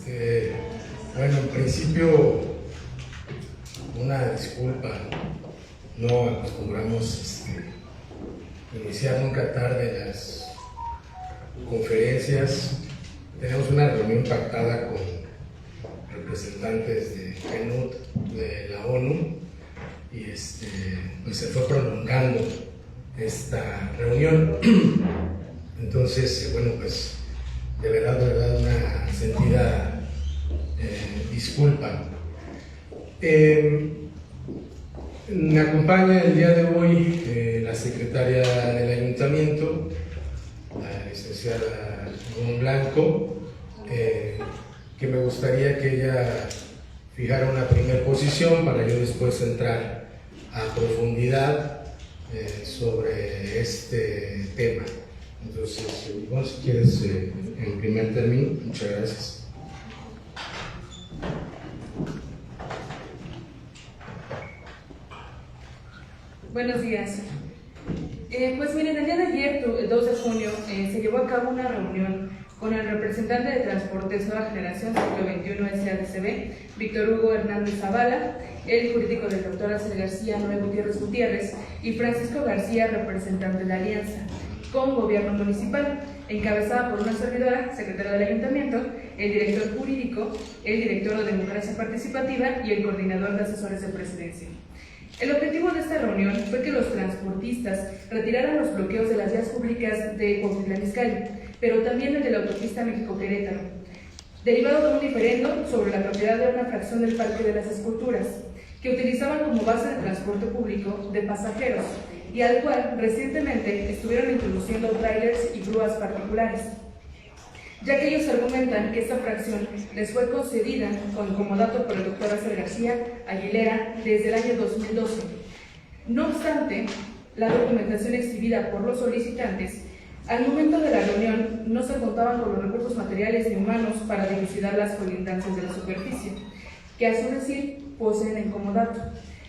Bueno, en principio, una disculpa, no acostumbramos iniciar nunca tarde las conferencias. Tenemos una reunión pactada con representantes de PNUD, de la ONU, y pues se fue prolongando esta reunión. Entonces, bueno, pues de verdad una sentida disculpa. Me acompaña el día de hoy la secretaria del ayuntamiento, la licenciada Gon Blanco, que me gustaría que ella fijara una primera posición para yo después entrar a profundidad sobre este tema. Entonces, Gon, si quieres, en primer término, muchas gracias. Buenos días. Pues miren, el día de ayer, el 2 de junio, se llevó a cabo una reunión con el representante de Transportes Nueva Generación, siglo XXI SADCB, Víctor Hugo Hernández Zavala, el jurídico del doctor Axel García Noé Gutiérrez Gutiérrez y Francisco García, representante de la Alianza, con Gobierno Municipal, encabezada por una servidora, secretaria del Ayuntamiento, el director jurídico, el director de Democracia Participativa y el coordinador de asesores de presidencia. El objetivo de esta reunión fue que los transportistas retiraran los bloqueos de las vías públicas de Cuautitlán Izcalli, pero también el de la autopista México-Querétaro, derivado de un diferendo sobre la propiedad de una fracción del Parque de las Esculturas, que utilizaban como base de transporte público de pasajeros, y al cual recientemente estuvieron introduciendo trailers y grúas particulares, ya que ellos argumentan que esta fracción les fue concedida con comodato por el doctor Axel García Aguilera desde el año 2012. No obstante, la documentación exhibida por los solicitantes, al momento de la reunión no se contaban con los recursos materiales ni humanos para dilucidar las colindancias de la superficie, que a su decir poseen en comodato.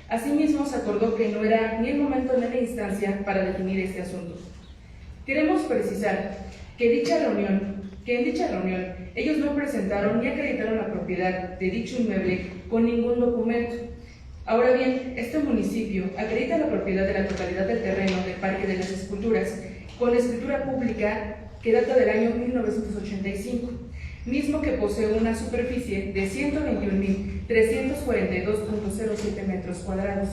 Asimismo, se acordó que no era ni el momento ni la instancia para definir este asunto. Queremos precisar que en dicha reunión ellos no presentaron ni acreditaron la propiedad de dicho inmueble con ningún documento. Ahora bien, este municipio acredita la propiedad de la totalidad del terreno del Parque de las Esculturas con escritura pública que data del año 1985, mismo que posee una superficie de 121.342.07 metros cuadrados,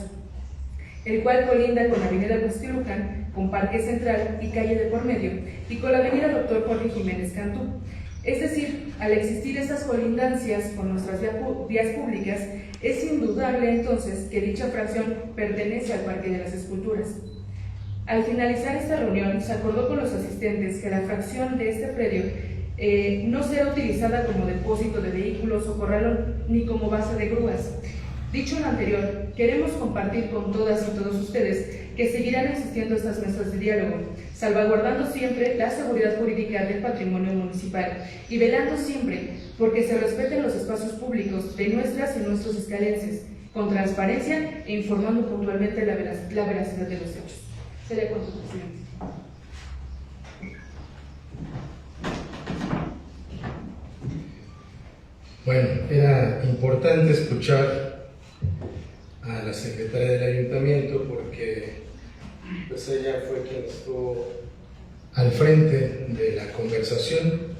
el cual colinda con la avenida Huixquilucan, con Parque Central y calle de por medio, y con la avenida Doctor Jorge Jiménez Cantú. Es decir, al existir estas colindancias con nuestras vías públicas, es indudable entonces que dicha fracción pertenece al Parque de las Esculturas. Al finalizar esta reunión, se acordó con los asistentes que la fracción de este predio no será utilizada como depósito de vehículos o corralón, ni como base de grúas. Dicho lo anterior, queremos compartir con todas y todos ustedes que seguirán existiendo estas mesas de diálogo, salvaguardando siempre la seguridad jurídica del patrimonio municipal y velando siempre porque se respeten los espacios públicos de nuestras y nuestros escalenses, con transparencia e informando puntualmente la veracidad de los hechos. Sería cuanto, presidente. Bueno, era importante escuchar a la secretaria del ayuntamiento porque pues ella fue quien estuvo al frente de la conversación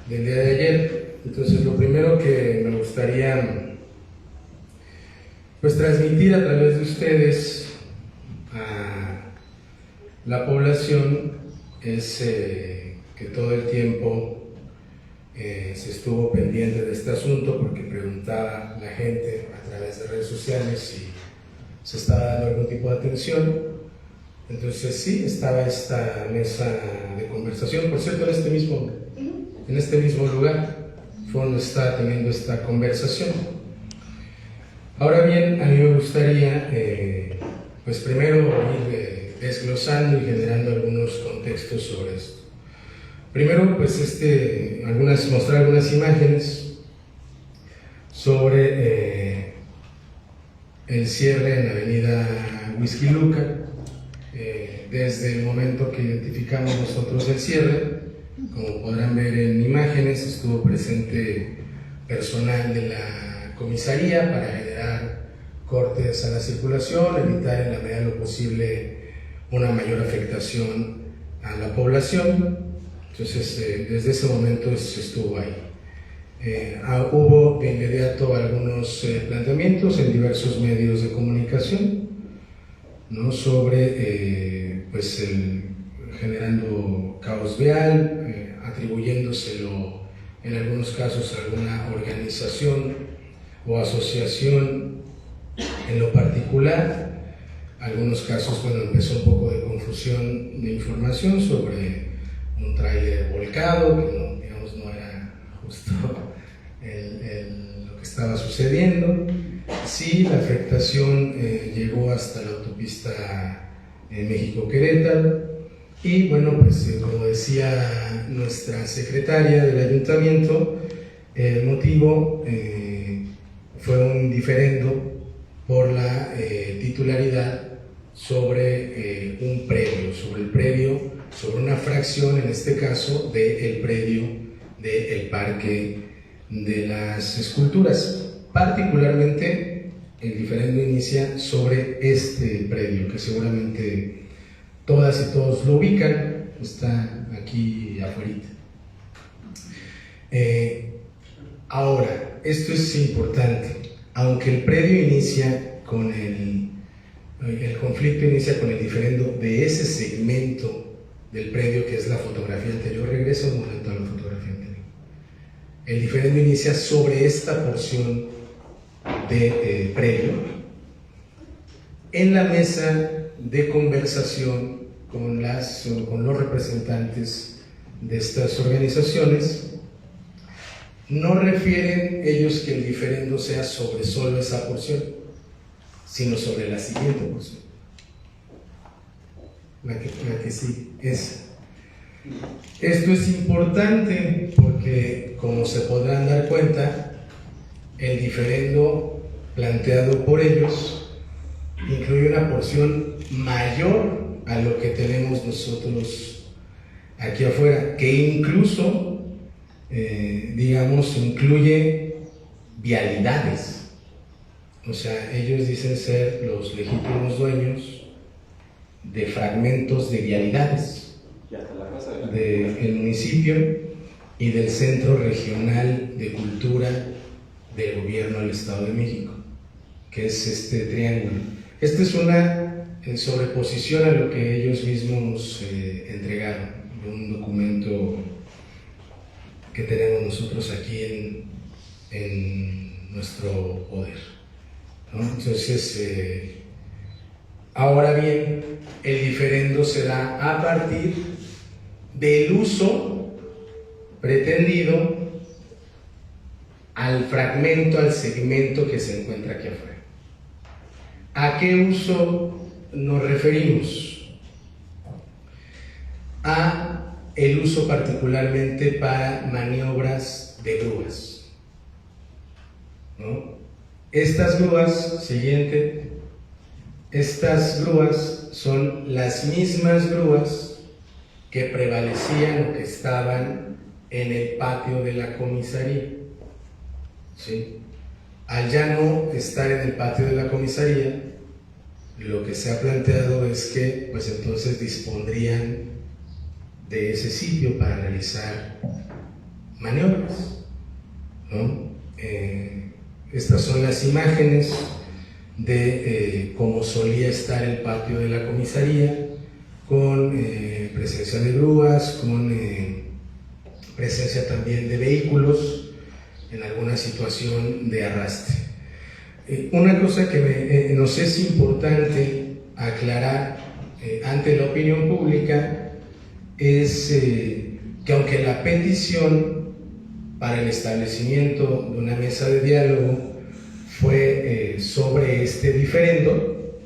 del día de ayer. Entonces, lo primero que me gustaría pues transmitir a través de ustedes a la población es que todo el tiempo se estuvo pendiente de este asunto porque preguntaba la gente a través de redes sociales si se estaba dando algún tipo de atención. Entonces sí, estaba esta mesa de conversación, por cierto, en este mismo lugar fue donde está teniendo esta conversación. Ahora bien, a mí me gustaría pues primero ir desglosando y generando algunos contextos sobre esto. Primero, pues mostrar algunas imágenes sobre el cierre en la avenida Huixquilucan. Desde el momento que identificamos nosotros el cierre, como podrán ver en imágenes, estuvo presente personal de la comisaría para generar cortes a la circulación, evitar en la medida de lo posible una mayor afectación a la población. Entonces, desde ese momento se estuvo ahí. Hubo de inmediato algunos planteamientos en diversos medios de comunicación, ¿no?, sobre generando caos vial, atribuyéndoselo en algunos casos a alguna organización o asociación en lo particular. Algunos casos, empezó un poco de confusión de información sobre un tráiler volcado, que no era justo lo que estaba sucediendo. Sí, la afectación llegó hasta la autopista México-Querétaro y como decía nuestra secretaria del ayuntamiento, el motivo fue un diferendo por la titularidad sobre un predio, sobre una fracción, en este caso, del predio del Parque de las Esculturas. Particularmente, el diferendo inicia sobre este predio, que seguramente todas y todos lo ubican, está aquí afuera. Ahora, esto es importante. Aunque el predio inicia con el conflicto inicia con el diferendo de ese segmento del predio, que es la fotografía anterior. Regresa un momento a la fotografía anterior. El diferendo inicia sobre esta porción de predio. En la mesa de conversación con los representantes de estas organizaciones, no refieren ellos que el diferendo sea sobre solo esa porción, sino sobre la siguiente porción, la que sí, esa. Esto es importante porque, como se podrán dar cuenta, el diferendo planteado por ellos incluye una porción mayor a lo que tenemos nosotros aquí afuera, que incluso incluye vialidades. O sea, ellos dicen ser los legítimos dueños de fragmentos de vialidades del municipio y del Centro Regional de Cultura del Gobierno del Estado de México, que es este triángulo. Esta es una sobreposición a lo que ellos mismos entregaron, de un documento que tenemos nosotros aquí en nuestro poder, ¿no? Entonces, ahora bien, el diferendo se da a partir del uso pretendido al fragmento, al segmento que se encuentra aquí afuera. ¿A qué uso nos referimos? A el uso particularmente para maniobras de grúas, ¿no? Estas grúas, estas grúas son las mismas grúas que prevalecían o que estaban en el patio de la comisaría, ¿sí? Al ya no estar en el patio de la comisaría, lo que se ha planteado es que entonces dispondrían de ese sitio para realizar maniobras, ¿no? Estas son las imágenes de cómo solía estar el patio de la comisaría, con presencia de grúas, con presencia también de vehículos en alguna situación de arrastre. Una cosa que nos es importante aclarar ante la opinión pública es que, aunque la petición para el establecimiento de una mesa de diálogo fue sobre este diferendo,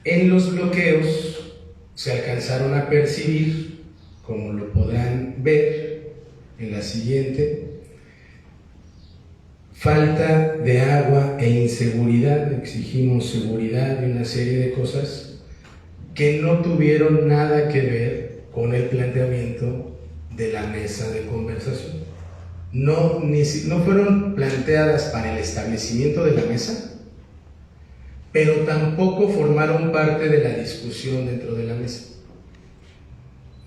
en los bloqueos se alcanzaron a percibir, como lo podrán ver en la siguiente, falta de agua e inseguridad. Exigimos seguridad y una serie de cosas que no tuvieron nada que ver con el planteamiento de la mesa de conversación. no fueron planteadas para el establecimiento de la mesa, pero tampoco formaron parte de la discusión dentro de la mesa.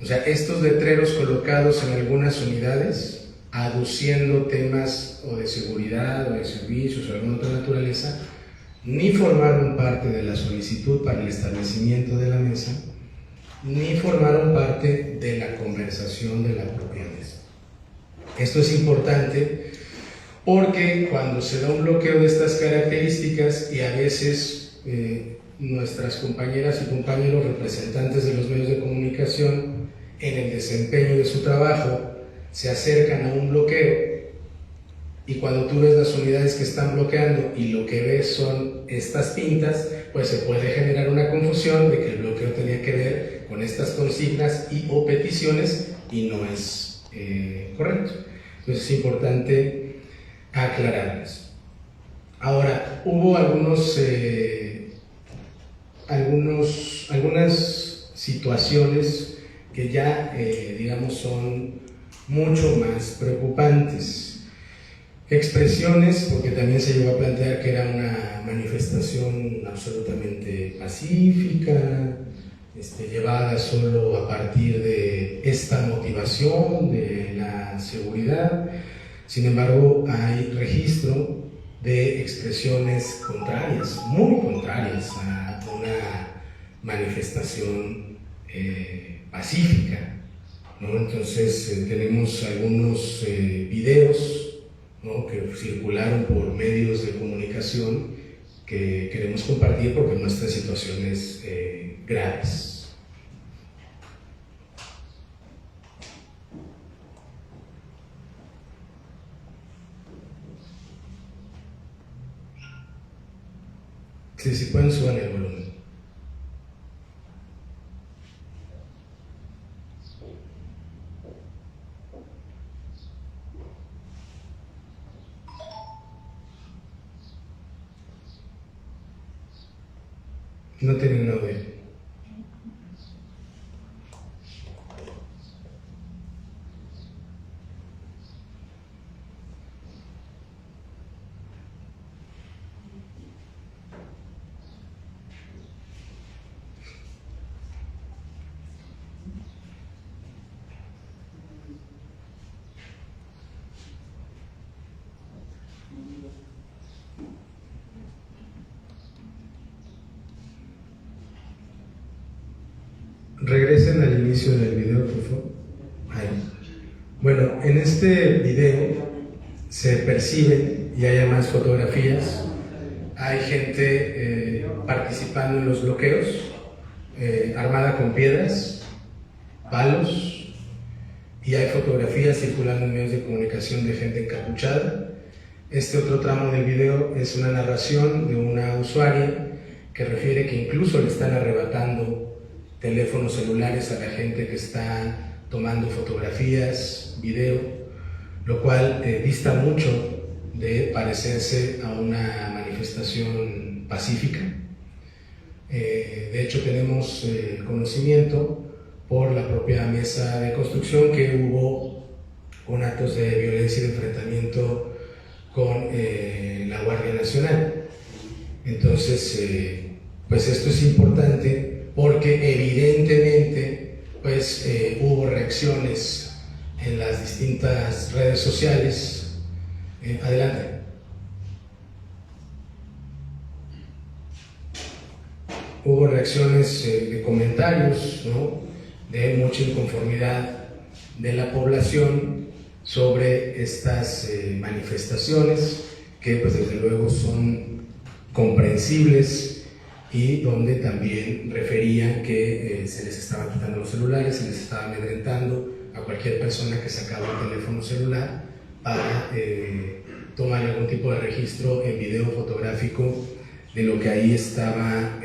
O sea, estos letreros colocados en algunas unidades, aduciendo temas o de seguridad o de servicios o de alguna otra naturaleza, ni formaron parte de la solicitud para el establecimiento de la mesa, ni formaron parte de la conversación de la propia mesa. Esto es importante porque cuando se da un bloqueo de estas características y a veces nuestras compañeras y compañeros representantes de los medios de comunicación en el desempeño de su trabajo se acercan a un bloqueo, y cuando tú ves las unidades que están bloqueando y lo que ves son estas pintas, pues se puede generar una confusión de que el bloqueo tenía que ver con estas consignas y o peticiones y no es correcto. Entonces es importante aclararlas. Ahora, hubo algunas situaciones que ya, digamos, son mucho más preocupantes. Expresiones, porque también se llegó a plantear que era una manifestación absolutamente pacífica, llevada solo a partir de esta motivación de la seguridad. Sin embargo, hay registro de expresiones contrarias, muy contrarias a una manifestación pacífica, ¿no? Entonces tenemos algunos videos, ¿no?, que circularon por medios de comunicación que queremos compartir porque muestran situaciones graves. Sí, si pueden, suban el volumen. No tienen audio. Regresen al inicio del video, por favor. Ahí. Bueno, en este video se perciben, y hay además fotografías, hay gente participando en los bloqueos, armada con piedras, palos, y hay fotografías circulando en medios de comunicación de gente encapuchada. Este otro tramo del video es una narración de una usuaria que refiere que incluso le están arrebatando teléfonos celulares a la gente que está tomando fotografías, video, lo cual dista mucho de parecerse a una manifestación pacífica. De hecho, tenemos conocimiento por la propia mesa de construcción que hubo con actos de violencia y de enfrentamiento con la Guardia Nacional. Entonces, pues esto es importante porque evidentemente pues, hubo reacciones en las distintas redes sociales. Adelante. Hubo reacciones de comentarios, ¿no?, de mucha inconformidad de la población sobre estas manifestaciones que pues desde luego son comprensibles y donde también referían que se les estaban quitando los celulares, se les estaba amedrentando a cualquier persona que sacaba un teléfono celular para tomar algún tipo de registro en video fotográfico de lo que ahí estaba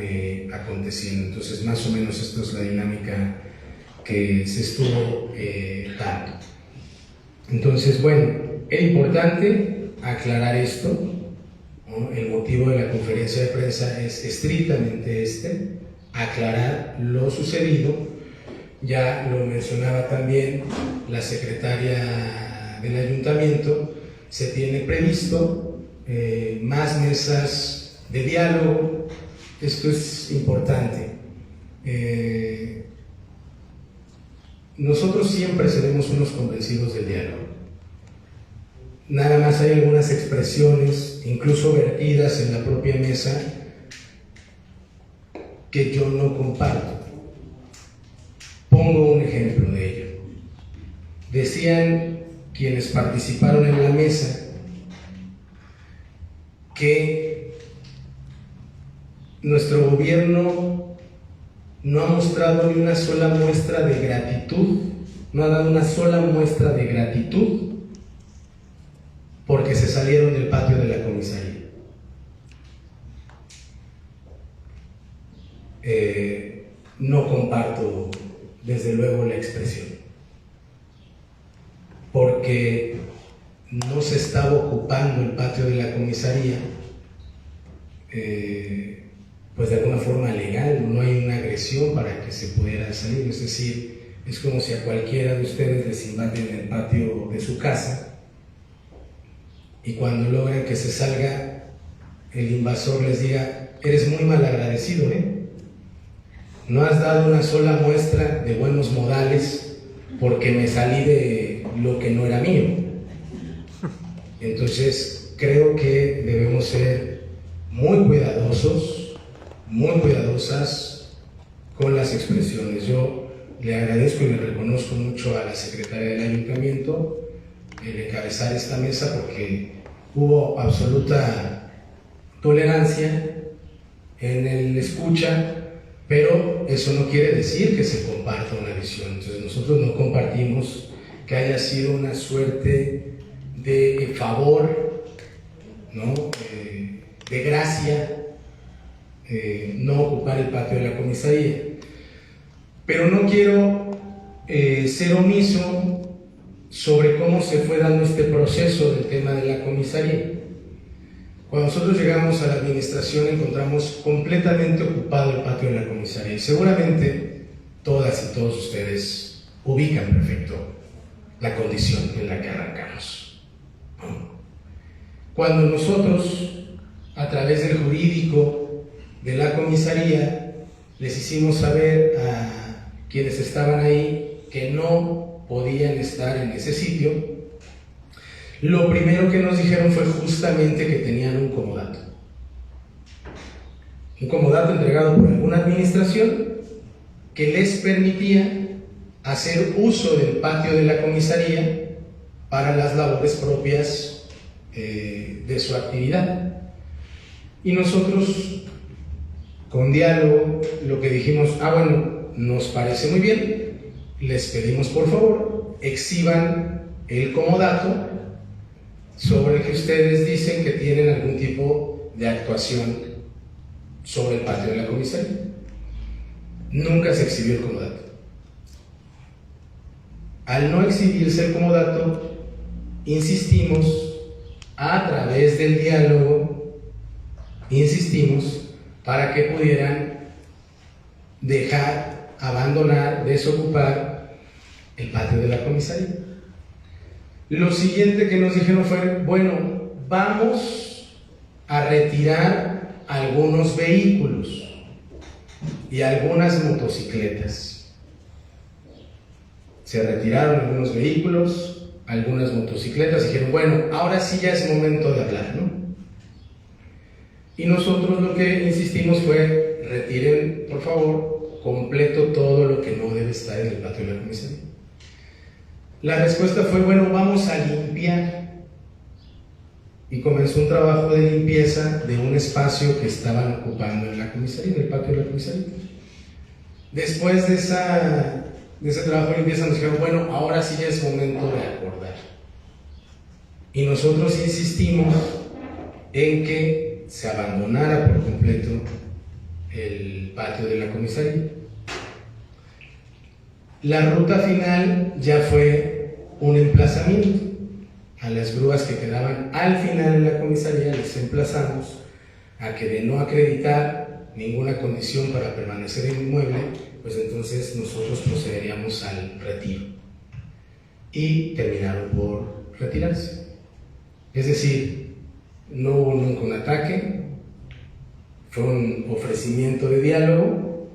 aconteciendo. Entonces, más o menos esto es la dinámica que se estuvo dando. Entonces, bueno, es importante aclarar esto, ¿no? El motivo de la conferencia de prensa es estrictamente aclarar lo sucedido. Ya lo mencionaba también la secretaria del ayuntamiento se tiene previsto más mesas de diálogo. Esto es importante. Nosotros siempre seremos unos convencidos del diálogo. Nada más hay algunas expresiones, incluso vertidas en la propia mesa, que yo no comparto. Pongo un ejemplo de ello. Decían quienes participaron en la mesa que nuestro gobierno no ha mostrado ni una sola muestra de gratitud, no ha dado una sola muestra de gratitud porque se salieron del patio de la comisaría. No comparto desde luego la expresión, porque no se estaba ocupando el patio de la comisaría pues de alguna forma legal, no hay una agresión para que se pudiera salir. Es decir, es como si a cualquiera de ustedes les invaden el patio de su casa y cuando logran que se salga, el invasor les diga: eres muy mal agradecido, no has dado una sola muestra de buenos modales porque me salí de lo que no era mío. Entonces creo que debemos ser muy cuidadosos, muy cuidadosas con las expresiones. Yo le agradezco y le reconozco mucho a la secretaria del ayuntamiento el encabezar esta mesa, porque hubo absoluta tolerancia en el escucha, pero eso no quiere decir que se comparta una visión. Entonces nosotros no compartimos que haya sido una suerte de favor, ¿no? De gracia, no ocupar el patio de la comisaría. Pero no quiero ser omiso sobre cómo se fue dando este proceso del tema de la comisaría. Cuando nosotros llegamos a la administración encontramos completamente ocupado el patio de la comisaría, y seguramente todas y todos ustedes ubican perfecto la condición en la que arrancamos. Cuando nosotros, a través del jurídico de la comisaría, les hicimos saber a quienes estaban ahí que no podían estar en ese sitio, lo primero que nos dijeron fue justamente que tenían un comodato. Un comodato entregado por alguna administración que les permitía hacer uso del patio de la comisaría para las labores propias de su actividad. Y nosotros, con diálogo, lo que dijimos: bueno, nos parece muy bien, les pedimos por favor exhiban el comodato sobre el que ustedes dicen que tienen algún tipo de actuación sobre el patio de la comisaría. Nunca se exhibió el comodato. Al no exhibirse el comodato, insistimos, a través del diálogo, insistimos para que pudieran dejar, abandonar, desocupar el patio de la comisaría. Lo siguiente que nos dijeron fue: bueno, vamos a retirar algunos vehículos y algunas motocicletas. Se retiraron algunos vehículos, algunas motocicletas, y dijeron: bueno, ahora sí ya es momento de hablar, ¿no? Y nosotros lo que insistimos fue: retiren, por favor, completo todo lo que no debe estar en el patio de la comisaría. La respuesta fue: bueno, vamos a limpiar. Y comenzó un trabajo de limpieza de un espacio que estaban ocupando en la comisaría, en el patio de la comisaría. Después de ese trabajo de limpieza nos dijeron: bueno, ahora sí ya es momento de acordar. Y nosotros insistimos en que se abandonara por completo el patio de la comisaría. La ruta final ya fue un emplazamiento. A las grúas que quedaban al final en la comisaría les emplazamos a que, de no acreditar ninguna condición para permanecer en el inmueble, pues entonces nosotros procederíamos al retiro. Y terminaron por retirarse. Es decir, no hubo nunca un ataque, fue un ofrecimiento de diálogo,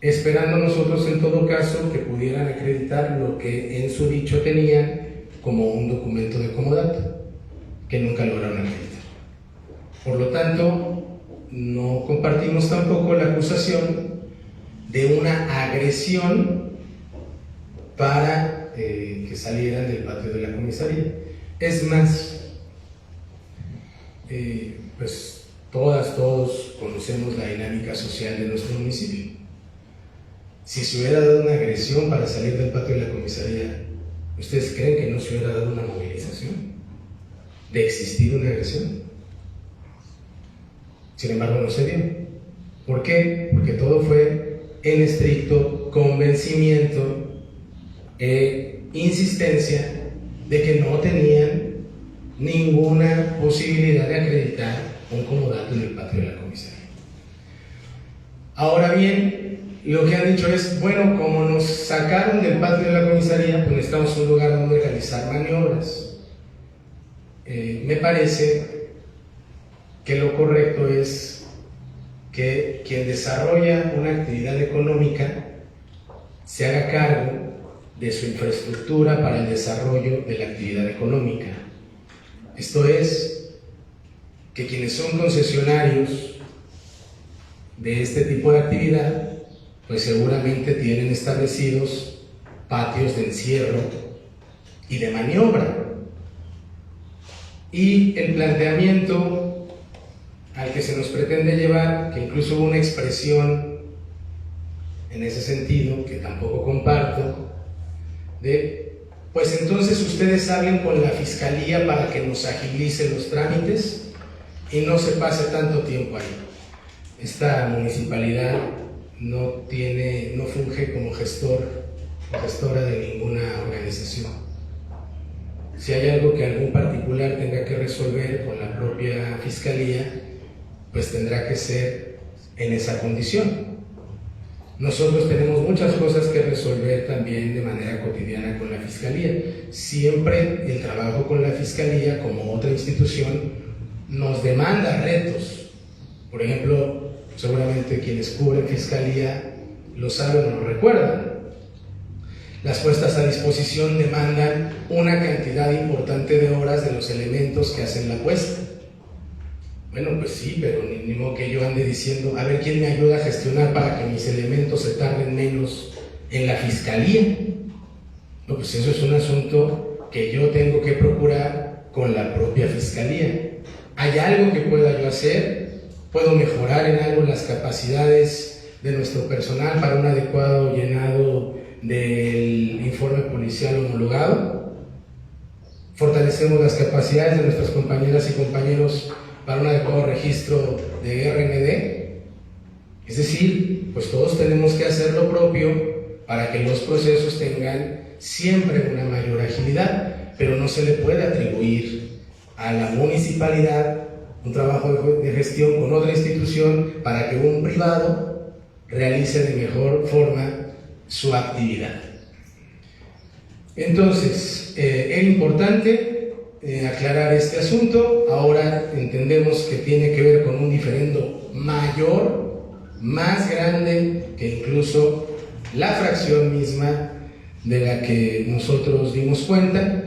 esperando nosotros en todo caso que pudieran acreditar lo que en su dicho tenían como un documento de comodato, que nunca lograron acreditar. Por lo tanto, no compartimos tampoco la acusación de una agresión para que salieran del patio de la comisaría. Es más, pues todos conocemos la dinámica social de nuestro municipio. Si se hubiera dado una agresión para salir del patio de la comisaría, ¿ustedes creen que no se hubiera dado una movilización de existir una agresión? Sin embargo, no se dio. ¿Por qué? Porque todo fue en estricto convencimiento e insistencia de que no tenían ninguna posibilidad de acreditar un comodato en el patio de la comisaría. Ahora bien, lo que han dicho es, bueno, como nos sacaron del patio de la comisaría, pues necesitamos un lugar donde realizar maniobras. Me parece que lo correcto es que quien desarrolla una actividad económica se haga cargo de su infraestructura para el desarrollo de la actividad económica. Esto es, que quienes son concesionarios de este tipo de actividad, pues seguramente tienen establecidos patios de encierro y de maniobra. Y el planteamiento al que se nos pretende llevar, que incluso hubo una expresión en ese sentido, que tampoco comparto, de, pues entonces ustedes hablen con la Fiscalía para que nos agilice los trámites y no se pase tanto tiempo ahí. Esta municipalidad no funge como gestor o gestora de ninguna organización. Si hay algo que algún particular tenga que resolver con la propia Fiscalía, pues tendrá que ser en esa condición. Nosotros tenemos muchas cosas que resolver también de manera cotidiana con la Fiscalía. Siempre el trabajo con la Fiscalía, como otra institución, nos demanda retos. Por ejemplo, seguramente quienes cubren Fiscalía lo saben o lo recuerdan. Las puestas a disposición demandan una cantidad importante de horas de los elementos que hacen la puesta. Bueno, pues sí, pero ni modo que yo ande diciendo, a ver quién me ayuda a gestionar para que mis elementos se tarden menos en la Fiscalía. No, pues eso es un asunto que yo tengo que procurar con la propia Fiscalía. ¿Hay algo que pueda yo hacer? ¿Puedo mejorar en algo las capacidades de nuestro personal para un adecuado llenado del informe policial homologado? ¿Fortalecemos las capacidades de nuestras compañeras y compañeros para un adecuado registro de RND? Es decir, pues todos tenemos que hacer lo propio para que los procesos tengan siempre una mayor agilidad, pero no se le puede atribuir a la municipalidad un trabajo de gestión con otra institución para que un privado realice de mejor forma su actividad. Entonces, era importante aclarar este asunto. Ahora entendemos que tiene que ver con un diferendo mayor, más grande que incluso la fracción misma de la que nosotros dimos cuenta,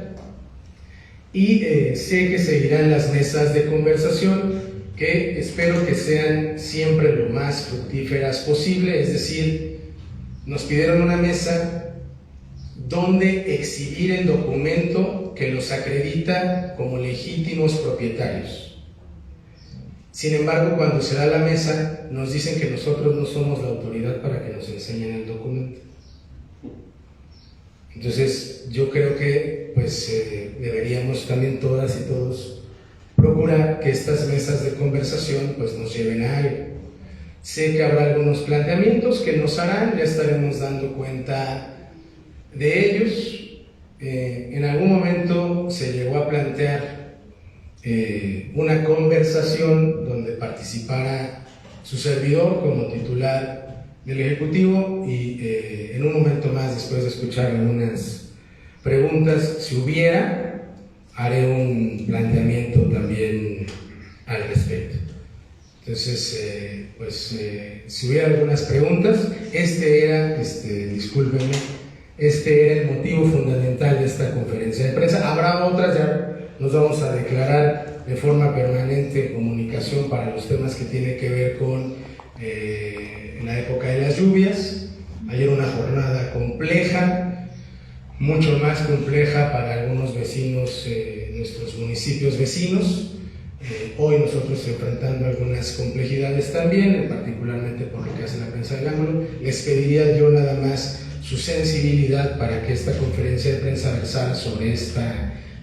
y sé que seguirán las mesas de conversación, que espero que sean siempre lo más fructíferas posible. Es decir, nos pidieron una mesa donde exhibir el documento que los acredita como legítimos propietarios. Sin embargo, cuando se da la mesa, nos dicen que nosotros no somos la autoridad para que nos enseñen el documento. Entonces, yo creo que deberíamos también todas y todos procurar que estas mesas de conversación pues nos lleven a algo. Sé que habrá algunos planteamientos que nos harán, ya estaremos dando cuenta de ellos. En algún momento se llegó a plantear una conversación donde participara su servidor como titular del Ejecutivo, y en un momento más, después de escuchar algunas preguntas, si hubiera, haré un planteamiento también al respecto. Entonces, si hubiera algunas preguntas, discúlpenme, este era el motivo fundamental de esta conferencia de prensa. Habrá otras, ya nos vamos a declarar de forma permanente en comunicación para los temas que tienen que ver con la época de las lluvias. Ayer una jornada compleja, mucho más compleja para algunos vecinos, nuestros municipios vecinos. Hoy nosotros enfrentando algunas complejidades también, particularmente por lo que hace la prensa del ángulo. Les pediría yo nada más su sensibilidad para que esta conferencia de prensa versara sobre este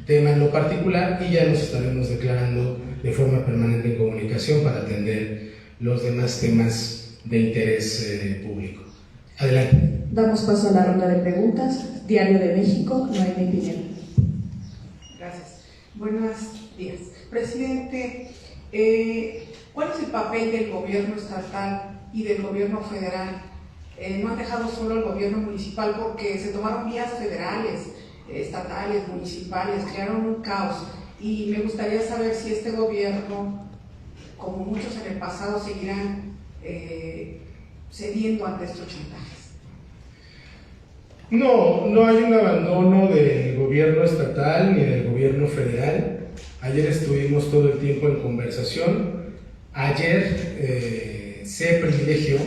tema en lo particular, y ya nos estaremos declarando de forma permanente en comunicación para atender los demás temas de interés público. Adelante. Damos paso a la ronda de preguntas. Diario de México, Noemí Pineda. Gracias. Buenos días. Presidente, ¿cuál es el papel del gobierno estatal y del gobierno federal? No han dejado solo al gobierno municipal porque se tomaron vías federales, estatales, municipales, crearon un caos, y me gustaría saber si este gobierno, como muchos en el pasado, seguirán cediendo ante estos chantajes. No hay un abandono del gobierno estatal ni del gobierno federal. Ayer estuvimos todo el tiempo en conversación. Ayer se privilegió,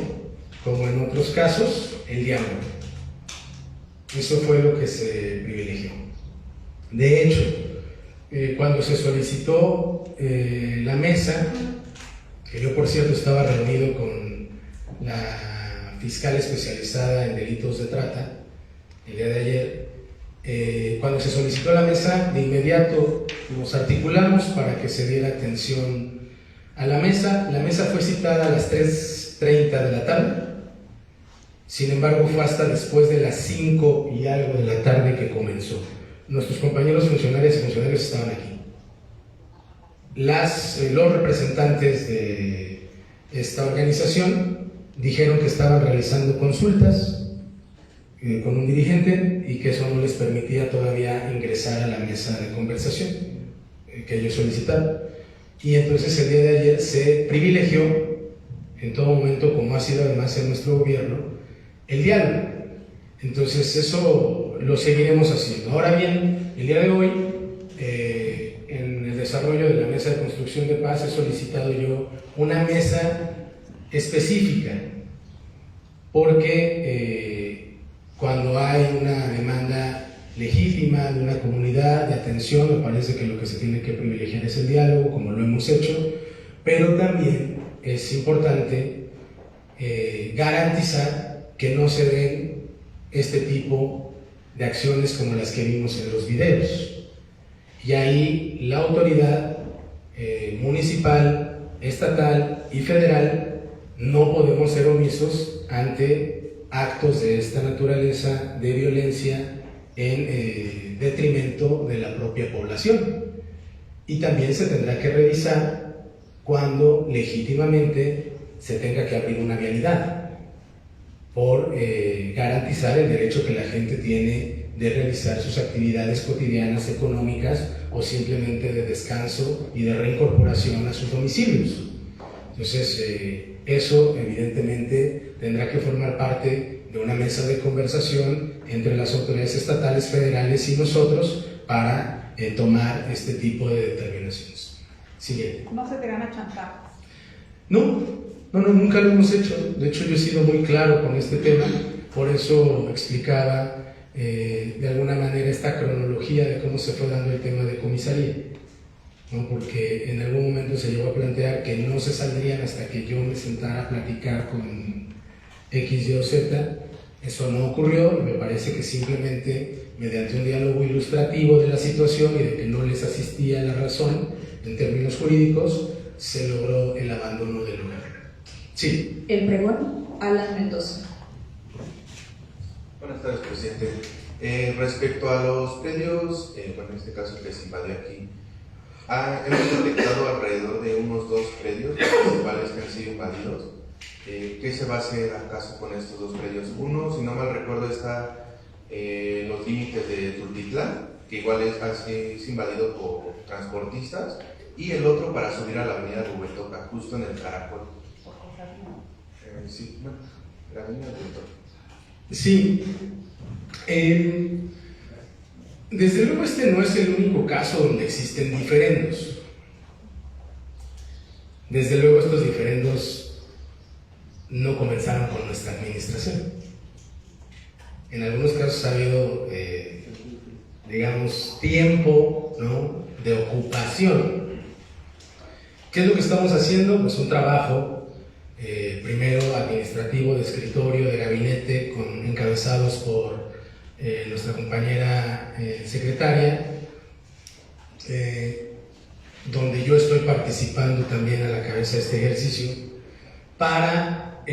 como en otros casos, el diálogo. Eso fue lo que se privilegió. De hecho, cuando se solicitó la mesa, que yo por cierto estaba reunido con la fiscal especializada en delitos de trata el día de ayer, cuando se solicitó la mesa, de inmediato nos articulamos para que se diera atención a la mesa. La mesa fue citada a las 3:30 de la tarde, sin embargo fue hasta después de las 5 y algo de la tarde que comenzó. Nuestros compañeros funcionarias y funcionarios estaban aquí. Los representantes de esta organización dijeron que estaban realizando consultas con un dirigente y que eso no les permitía todavía ingresar a la mesa de conversación que ellos solicitaron. Y entonces el día de ayer se privilegió en todo momento, como ha sido además en nuestro gobierno, el diálogo. Entonces eso lo seguiremos haciendo. Ahora bien, el día de hoy, en el desarrollo de la mesa de construcción de paz, he solicitado yo una mesa específica, porque cuando hay una demanda legítima de una comunidad de atención, me parece que lo que se tiene que privilegiar es el diálogo, como lo hemos hecho, pero también es importante garantizar que no se den este tipo de acciones como las que vimos en los videos. Y ahí la autoridad municipal, estatal y federal no podemos ser omisos ante actos de esta naturaleza de violencia en detrimento de la propia población. Y también se tendrá que revisar cuando legítimamente se tenga que abrir una vialidad por garantizar el derecho que la gente tiene de realizar sus actividades cotidianas económicas o simplemente de descanso y de reincorporación a sus domicilios. Entonces, eso evidentemente tendrá que formar parte de una mesa de conversación entre las autoridades estatales, federales y nosotros para tomar este tipo de determinaciones. Siguiente. ¿No se dirán a chantajes? No, nunca lo hemos hecho. De hecho, yo he sido muy claro con este tema, por eso explicaba de alguna manera esta cronología de cómo se fue dando el tema de comisaría, ¿no? Porque en algún momento se llegó a plantear que no se saldrían hasta que yo me sentara a platicar con X, Y o Z. Eso no ocurrió, y me parece que simplemente mediante un diálogo ilustrativo de la situación y de que no les asistía la razón en términos jurídicos, se logró el abandono del lugar. Sí. El pregón, Alan Mendoza. Buenas tardes, presidente. Respecto a los predios, bueno, en este caso que se invadió aquí, hemos detectado alrededor de unos 2 predios principales que han sido invadidos. ¿Qué se va a hacer acaso con estos 2 predios? Uno, si no mal recuerdo, está en los límites de Tultitlán, que igual es invadido por transportistas, y el otro para subir a la avenida Rubén Toca, justo en el Caracol. Sí, bueno, la avenida Rubén Toca. Sí. Desde luego este no es el único caso donde existen diferendos. Desde luego estos diferendos no comenzaron con nuestra administración. En algunos casos ha habido, digamos, tiempo, ¿no?, de ocupación. ¿Qué es lo que estamos haciendo? Pues un trabajo, primero administrativo, de escritorio, de gabinete, encabezados por nuestra compañera secretaria, donde yo estoy participando también a la cabeza de este ejercicio, para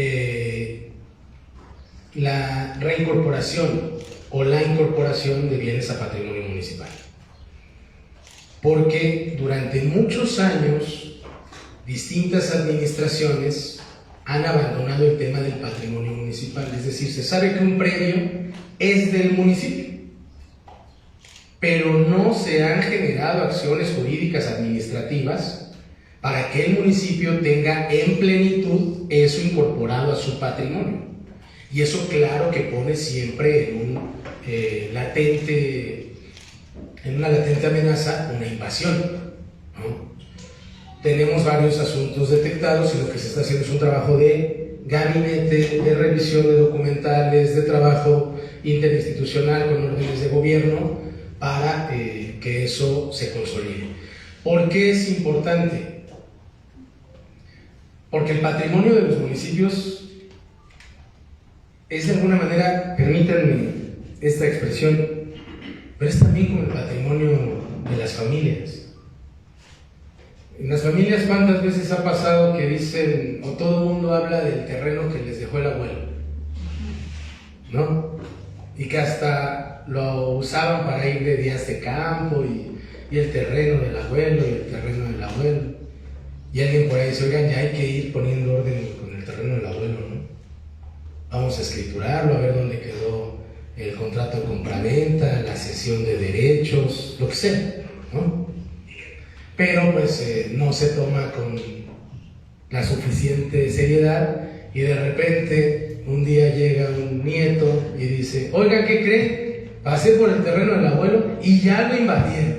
la reincorporación o la incorporación de bienes a patrimonio municipal. Porque durante muchos años distintas administraciones han abandonado el tema del patrimonio municipal, es decir, se sabe que un predio es del municipio, pero no se han generado acciones jurídicas administrativas para que el municipio tenga en plenitud eso incorporado a su patrimonio. Y eso, claro, que pone siempre en una latente amenaza una invasión, ¿no? Tenemos varios asuntos detectados y lo que se está haciendo es un trabajo de gabinete, de revisión de documentales, de trabajo interinstitucional con órdenes de gobierno para que eso se consolide. ¿Por qué es importante? Porque el patrimonio de los municipios es, de alguna manera, permítanme esta expresión, pero es también como el patrimonio de las familias. En las familias, ¿cuántas veces ha pasado que dicen, o todo el mundo habla del terreno que les dejó el abuelo, ¿no? Y que hasta lo usaban para ir de días de campo, y el terreno del abuelo, y el terreno del abuelo. Y alguien por ahí dice, oigan, ya hay que ir poniendo orden con el terreno del abuelo, ¿no? Vamos a escriturarlo, a ver dónde quedó el contrato de compraventa, la cesión de derechos, lo que sea, ¿no? Pero pues no se toma con la suficiente seriedad, y de repente un día llega un nieto y dice, oiga, ¿qué cree? Pasé por el terreno del abuelo y ya lo invadieron,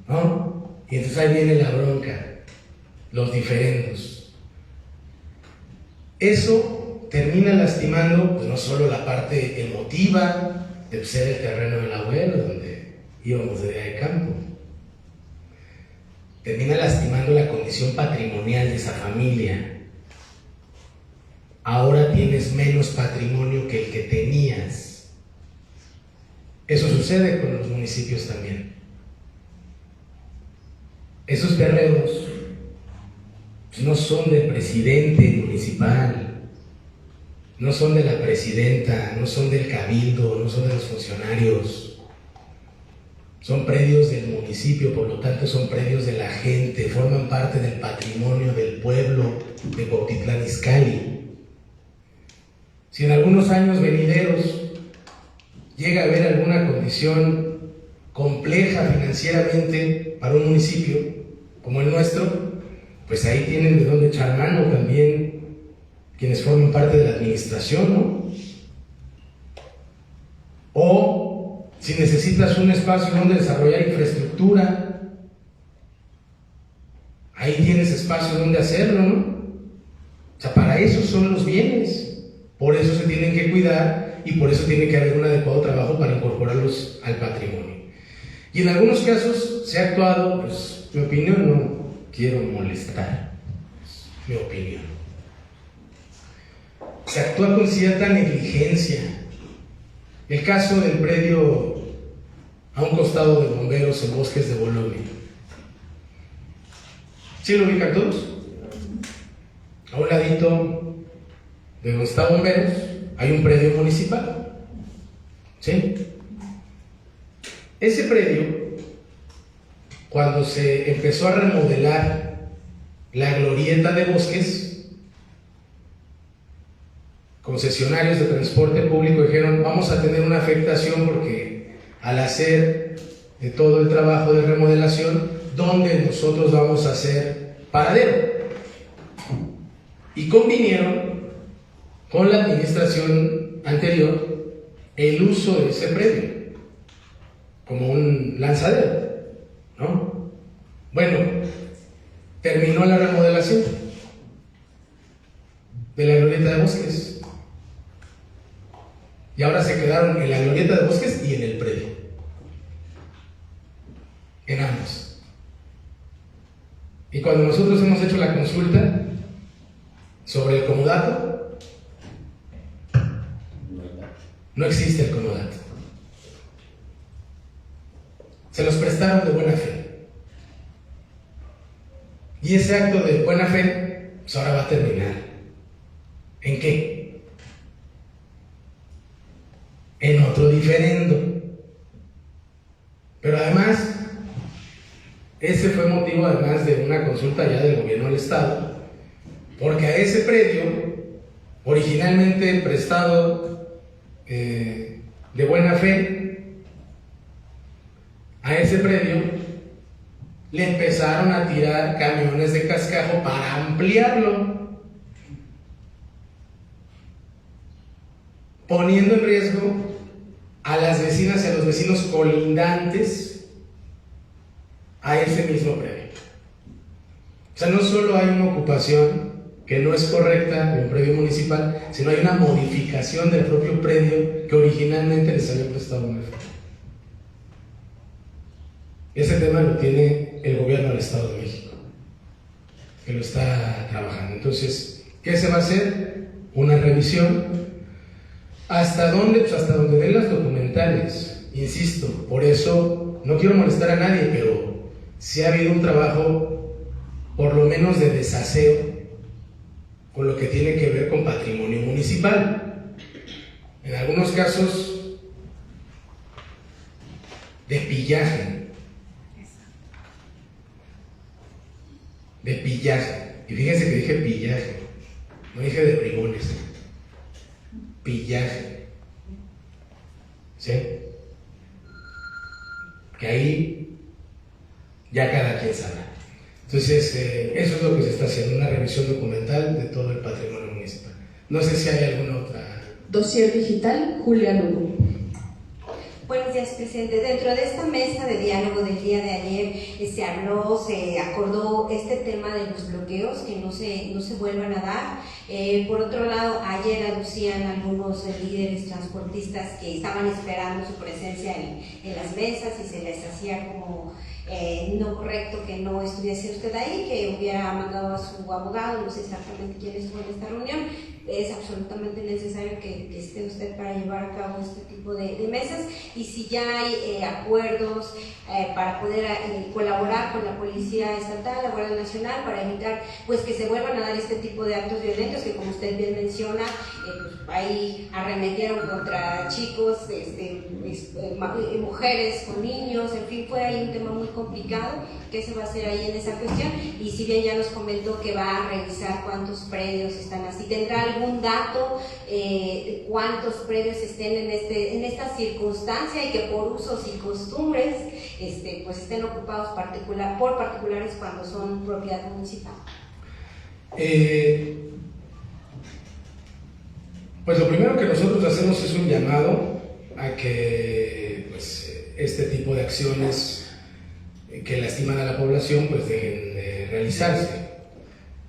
¿no? Y entonces ahí viene la bronca, los diferendos. Eso termina lastimando, pues, no solo la parte emotiva de ser el terreno del abuelo, donde íbamos de día de campo, termina lastimando la condición patrimonial de esa familia. Ahora tienes menos patrimonio que el que tenías. Eso sucede con los municipios también. Esos terrenos no son del presidente municipal, no son de la presidenta, no son del cabildo, no son de los funcionarios. Son predios del municipio, por lo tanto son predios de la gente, forman parte del patrimonio del pueblo de Cuautitlán Izcalli. Si en algunos años venideros llega a haber alguna condición compleja financieramente para un municipio como el nuestro, pues ahí tienen de dónde echar mano también quienes forman parte de la administración, ¿no? O si necesitas un espacio donde desarrollar infraestructura, ahí tienes espacio donde hacerlo, ¿no? O sea, para eso son los bienes, por eso se tienen que cuidar y por eso tiene que haber un adecuado trabajo para incorporarlos al patrimonio. Y en algunos casos se ha actuado, pues, mi opinión, no quiero molestar, es mi opinión, se actúa con cierta negligencia. El caso del predio a un costado de Bomberos en Bosques de Bolonia. ¿Sí lo ubican todos? A un ladito de donde está Bomberos hay un predio municipal. ¿Sí? Ese predio, cuando se empezó a remodelar la glorieta de Bosques, concesionarios de transporte público dijeron, vamos a tener una afectación porque al hacer de todo el trabajo de remodelación, donde nosotros vamos a hacer paradero. Y convinieron con la administración anterior el uso de ese predio como un lanzadero, ¿no? Bueno, terminó la remodelación de la glorieta de Bosques y ahora se quedaron en la glorieta de Bosques y en el predio, en ambos. Y cuando nosotros hemos hecho la consulta sobre el comodato, no existe el comodato. Se los prestaron de buena fe. Y ese acto de buena fe, pues ahora va a terminar. ¿En qué? En otro diferendo. Pero además, ese fue motivo además de una consulta ya del gobierno del estado, porque a ese predio, originalmente prestado de buena fe, a ese predio le empezaron a tirar camiones de cascajo para ampliarlo, poniendo en riesgo a las vecinas y a los vecinos colindantes a ese mismo predio. O sea, no solo hay una ocupación que no es correcta de un predio municipal, sino hay una modificación del propio predio que originalmente les había prestado una fe. Ese tema lo tiene el gobierno del Estado de México, que lo está trabajando. Entonces, ¿qué se va a hacer? Una revisión. ¿Hasta dónde? Pues hasta donde den las documentales. Insisto, por eso no quiero molestar a nadie, pero sí ha habido un trabajo, por lo menos de desaseo, con lo que tiene que ver con patrimonio municipal. En algunos casos, de pillaje. De pillaje. Y fíjense que dije pillaje, no dije de bribones. Pillaje. ¿Sí? Que ahí ya cada quien sabe. Entonces, eso es lo que se está haciendo, una revisión documental de todo el patrimonio municipal. No sé si hay alguna otra. Dossier digital, Julia Lugo. Buenos días, presidente. Dentro de esta mesa de diálogo del día de ayer se habló, se acordó este tema de los bloqueos, que no se vuelvan a dar. Por otro lado, ayer aducían algunos líderes transportistas que estaban esperando su presencia en las mesas y se les hacía como no correcto que no estuviese usted ahí, que hubiera mandado a su abogado, no sé exactamente quién estuvo en esta reunión. Es absolutamente necesario que esté usted para llevar a cabo este tipo de mesas, y si ya hay acuerdos para poder colaborar con la Policía Estatal, la Guardia Nacional, para evitar pues que se vuelvan a dar este tipo de actos violentos que, como usted bien menciona, pues, ahí arremetieron contra chicos, mujeres con niños, en fin, fue ahí un tema muy complicado. ¿Qué se va a hacer ahí en esa cuestión? Y si bien ya nos comentó que va a revisar cuántos predios están así, ¿tendrá algún dato de cuántos predios estén en esta circunstancia y que por usos y costumbres pues estén ocupados por particulares cuando son propiedad municipal? Pues lo primero que nosotros hacemos es un llamado a que pues, este tipo de acciones que lastiman a la población pues dejen de realizarse.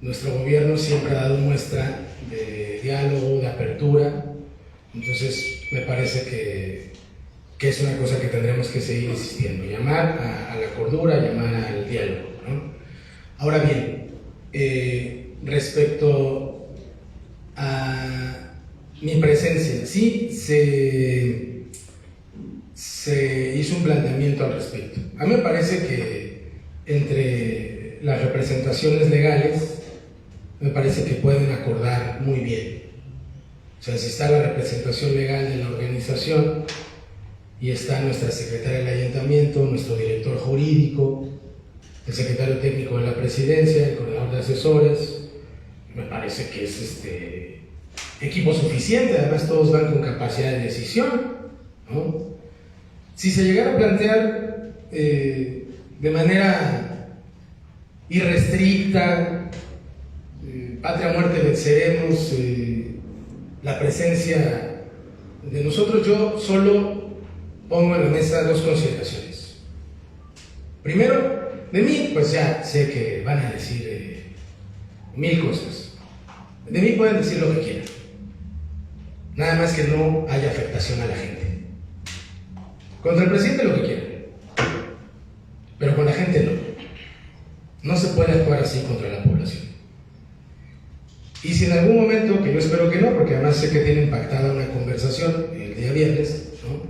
Nuestro gobierno siempre ha dado muestra de diálogo, de apertura, entonces me parece que es una cosa que tendremos que seguir insistiendo, llamar a la cordura, llamar al diálogo, ¿no? Ahora bien, respecto a mi presencia, sí se hizo un planteamiento al respecto. A mí me parece que entre las representaciones legales me parece que pueden acordar muy bien. O sea, si está la representación legal de la organización y está nuestra secretaria del ayuntamiento, nuestro director jurídico, el secretario técnico de la presidencia, el coordinador de asesores, me parece que es equipo suficiente. Además todos van con capacidad de decisión, ¿no? Si se llegara a plantear de manera irrestricta, patria muerte venceremos, la presencia de nosotros, yo solo pongo en la mesa dos consideraciones. Primero, de mí, pues ya sé que van a decir mil cosas. De mí pueden decir lo que quieran. Nada más que no haya afectación a la gente. Contra el presidente lo que quieran. Pero con la gente no. No se puede actuar así contra la población. Y si en algún momento, que yo espero que no, porque además sé que tienen pactada una conversación el día viernes, ¿no?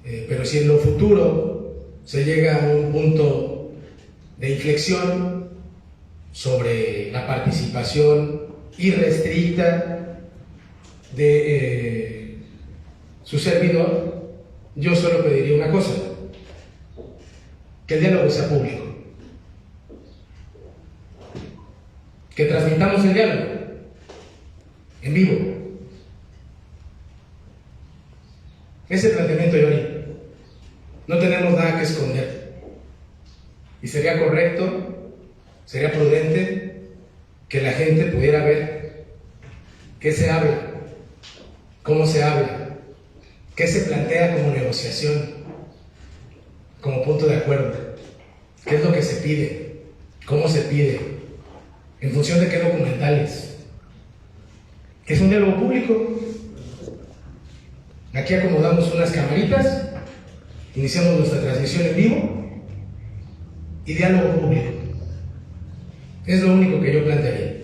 Pero si en lo futuro se llega a un punto de inflexión sobre la participación irrestricta de su servidor, yo solo pediría una cosa: que el diálogo sea público, que transmitamos el diálogo en vivo. Ese planteamiento yo haría. No tenemos nada que esconder. Y sería correcto, sería prudente que la gente pudiera ver qué se habla, cómo se habla, qué se plantea como negociación, como punto de acuerdo, qué es lo que se pide, cómo se pide, en función de qué documentales. Es un diálogo público. Aquí acomodamos unas camaritas, iniciamos nuestra transmisión en vivo y diálogo público. Es lo único que yo plantearía,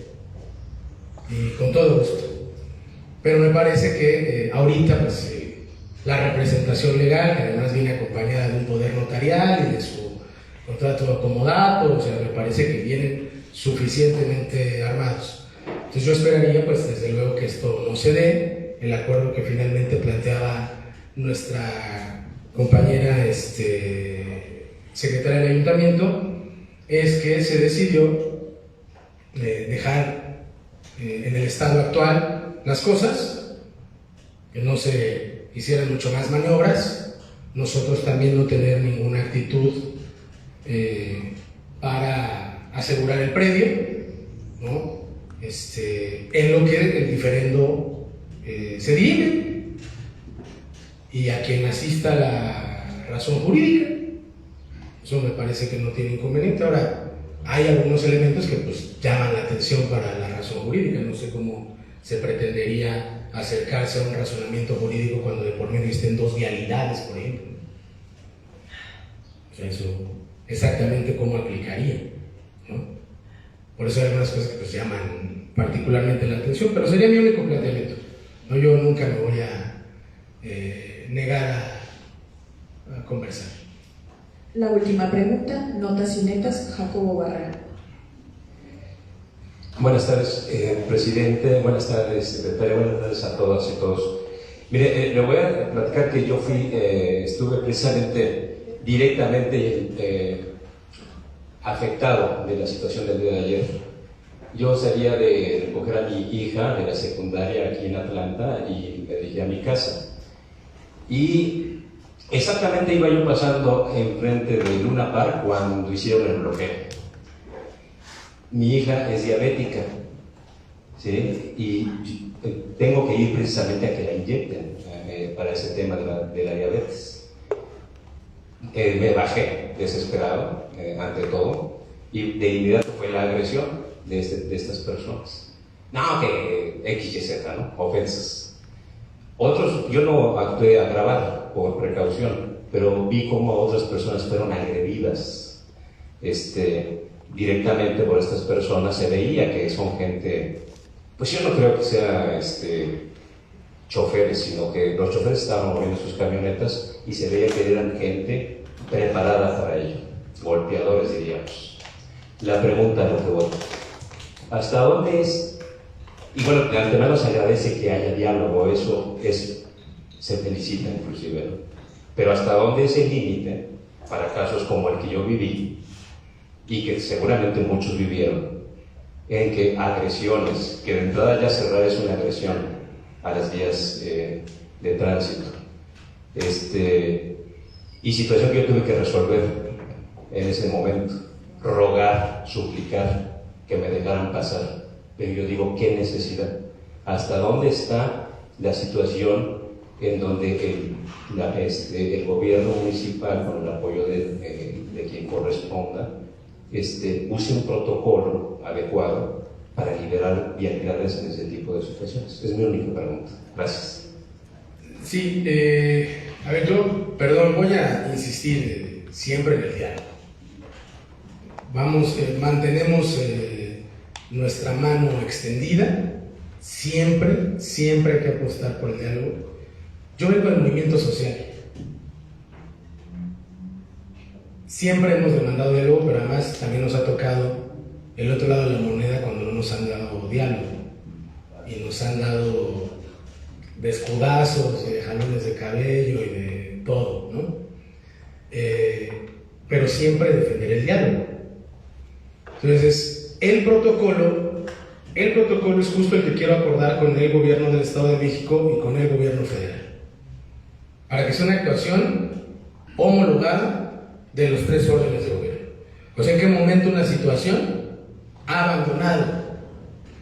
y con todo gusto. Pero me parece que ahorita pues la representación legal, que además viene acompañada de un poder notarial y de su contrato de comodato, o sea, me parece que vienen suficientemente armados. Entonces yo esperaría, pues desde luego, que esto no se dé. El acuerdo que finalmente planteaba nuestra compañera secretaria del ayuntamiento es que se decidió dejar en el estado actual las cosas, que no se hicieran mucho más maniobras, nosotros también no tener ninguna actitud para asegurar el predio, ¿no? En lo que el diferendo se dirime, y a quien asista la razón jurídica, eso me parece que no tiene inconveniente. Ahora, hay algunos elementos que pues llaman la atención para la razón jurídica. No sé cómo se pretendería acercarse a un razonamiento jurídico cuando de por medio estén dos vialidades, por ejemplo. O sea, eso exactamente cómo aplicaría, ¿no? Por eso hay algunas cosas que pues llaman particularmente la atención, pero sería mi único planteamiento. No, yo nunca me voy a negar a conversar. La última pregunta, notas y netas, Jacobo Barrera. Buenas tardes, presidente, buenas tardes, secretaria, buenas tardes a todas y todos. Mire, le voy a platicar que yo estuve precisamente directamente afectado de la situación del día de ayer. Yo salía de recoger a mi hija de la secundaria aquí en Atlanta y me dirigí a mi casa. Y exactamente iba yo pasando enfrente de Luna Park cuando hicieron el bloqueo. Mi hija es diabética, ¿sí? Y tengo que ir precisamente a que la inyecten para ese tema de la diabetes. Me bajé desesperado ante todo, y de inmediato fue la agresión de estas personas. No, que X, Y, Z, ¿no? Ofensas. Otros, yo no actué a grabar por precaución, pero vi cómo otras personas fueron agredidas directamente por estas personas. Se veía que son gente, pues yo no creo que sea choferes, sino que los choferes estaban moviendo sus camionetas y se veía que eran gente preparada para ello, golpeadores, diríamos. La pregunta no fue buena. ¿Hasta dónde es? Y bueno, de antemano se agradece que haya diálogo, eso se felicita inclusive, ¿no? Pero ¿hasta dónde es el límite para casos como el que yo viví y que seguramente muchos vivieron, en que agresiones, que de entrada ya cerrar es una agresión a las vías de tránsito, y situación que yo tuve que resolver en ese momento, rogar, suplicar que me dejaran pasar, pero yo digo, ¿qué necesidad? ¿Hasta dónde está la situación en donde el gobierno municipal, con el apoyo de quien corresponda, use un protocolo adecuado para liberar vialidades en ese tipo de situaciones? Es mi única pregunta. Gracias. Sí, a ver, yo, perdón, voy a insistir siempre en el diálogo. Mantenemos nuestra mano extendida, siempre hay que apostar por el diálogo. Yo vengo del movimiento social. Siempre hemos demandado diálogo, pero además también nos ha tocado el otro lado de la moneda cuando no nos han dado diálogo y nos han dado de escudazos, de jalones de cabello y de todo, ¿no? Pero siempre defender el diálogo. Entonces, el protocolo es justo el que quiero acordar con el gobierno del Estado de México y con el gobierno federal, para que sea una actuación homologada de los tres órdenes de gobierno. O sea, en qué momento una situación ha abandonado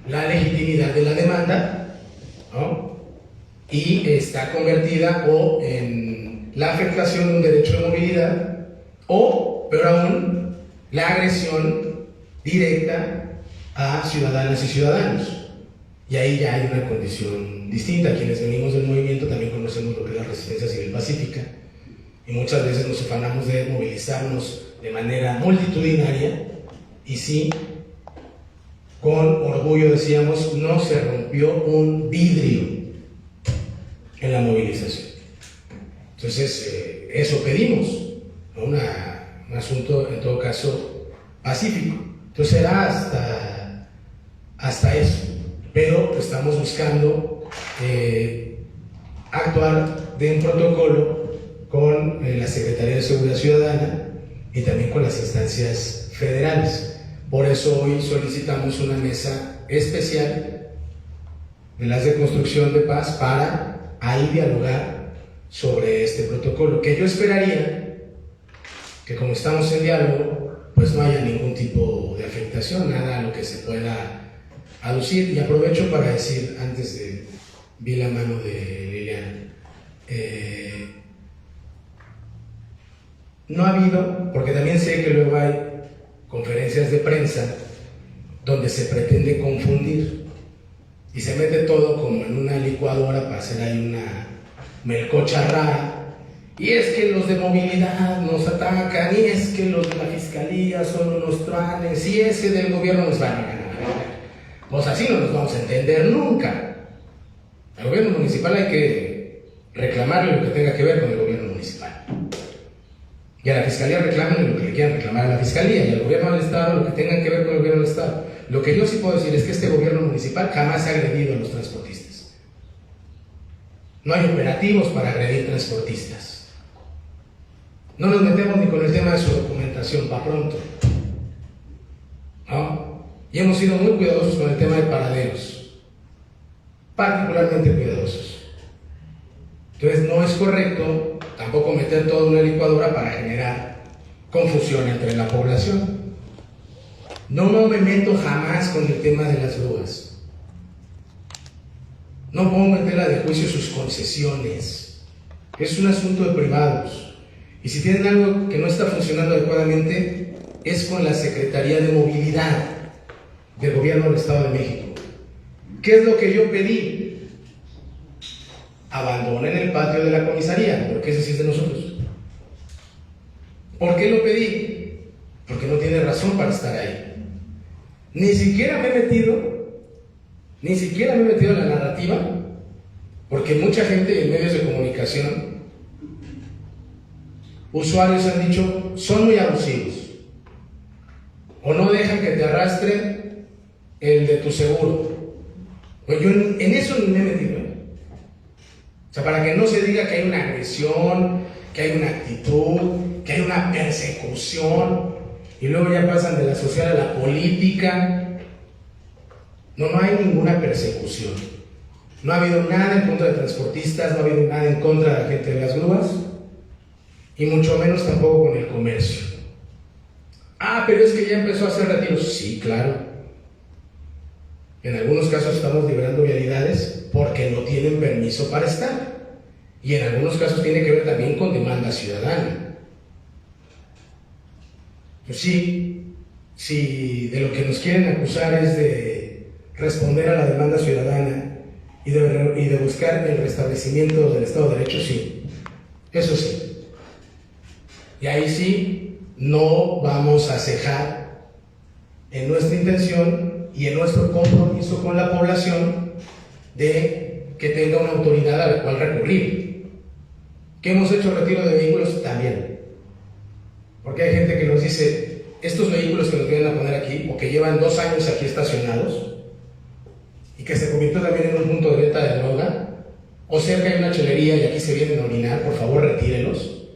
la legitimidad de la demanda, ¿no? Y está convertida o en la afectación de un derecho de movilidad o, peor aún, la agresión directa a ciudadanas y ciudadanos. Y ahí ya hay una condición distinta. Quienes venimos del movimiento también conocemos lo que es la resistencia civil pacífica y muchas veces nos afanamos de movilizarnos de manera multitudinaria y sí, con orgullo decíamos, no se rompió un vidrio en la movilización. Entonces, eso pedimos, ¿no? Un asunto, en todo caso, pacífico. Entonces será hasta eso, pero estamos buscando actuar de un protocolo con la Secretaría de Seguridad Ciudadana y también con las instancias federales. Por eso hoy solicitamos una mesa especial de las de construcción de paz para ahí dialogar sobre este protocolo, que yo esperaría que, como estamos en diálogo, pues no haya ningún tipo de afectación, nada a lo que se pueda aducir. Y aprovecho para decir, antes de vi la mano de Liliana, no ha habido, porque también sé que luego hay conferencias de prensa donde se pretende confundir y se mete todo como en una licuadora para hacer ahí una melcocha rara. Y es que los de movilidad nos atacan, y es que los de la fiscalía son unos truanes, y ese del gobierno nos van a ganar. Pues así no nos vamos a entender nunca. Al gobierno municipal hay que reclamarle lo que tenga que ver con el gobierno municipal. Y a la fiscalía reclamen lo que le quieran reclamar a la fiscalía, y al gobierno del Estado lo que tenga que ver con el gobierno del Estado. Lo que yo sí puedo decir es que este gobierno municipal jamás ha agredido a los transportistas. No hay operativos para agredir transportistas. No nos metemos ni con el tema de su documentación, para pronto, ¿no? Y hemos sido muy cuidadosos con el tema de paraderos, particularmente cuidadosos. Entonces no es correcto tampoco meter todo en una licuadora para generar confusión entre la población. No me meto jamás con el tema de las grúas. No puedo meterla de juicio sus concesiones. Es un asunto de privados. Y si tienen algo que no está funcionando adecuadamente, es con la Secretaría de Movilidad del Gobierno del Estado de México. ¿Qué es lo que yo pedí? Abandonen el patio de la comisaría, porque ese sí es de nosotros. ¿Por qué lo pedí? Porque no tiene razón para estar ahí. Ni siquiera me he metido en la narrativa, porque mucha gente en medios de comunicación, usuarios han dicho, son muy abusivos, o no dejan que te arrastre el de tu seguro. Pues yo en eso ni me he metido, O sea, para que no se diga que hay una agresión, que hay una actitud, que hay una persecución, y luego ya pasan de la social a la política. No hay ninguna persecución. No ha habido nada en contra de transportistas, no ha habido nada en contra de la gente de las grúas. y mucho menos tampoco con el comercio. Ah, pero es que ya empezó a hacer retiros. Sí, claro. En algunos casos estamos liberando vialidades porque no tienen permiso para estar. Y en algunos casos tiene que ver también con demanda ciudadana. Pues sí, si de lo que nos quieren acusar es de responder a la demanda ciudadana y de buscar el restablecimiento del Estado de Derecho, sí, eso sí. Y ahí sí, no vamos a cejar en nuestra intención y en nuestro compromiso con la población de que tenga una autoridad a la cual recurrir. ¿Que hemos hecho retiro de vehículos? También. Porque hay gente que nos dice, estos vehículos que nos vienen a poner aquí, o que llevan 2 años aquí estacionados, y que se convirtió también en un punto de venta de droga, o cerca hay una chelería y aquí se vienen a orinar, por favor retírelos.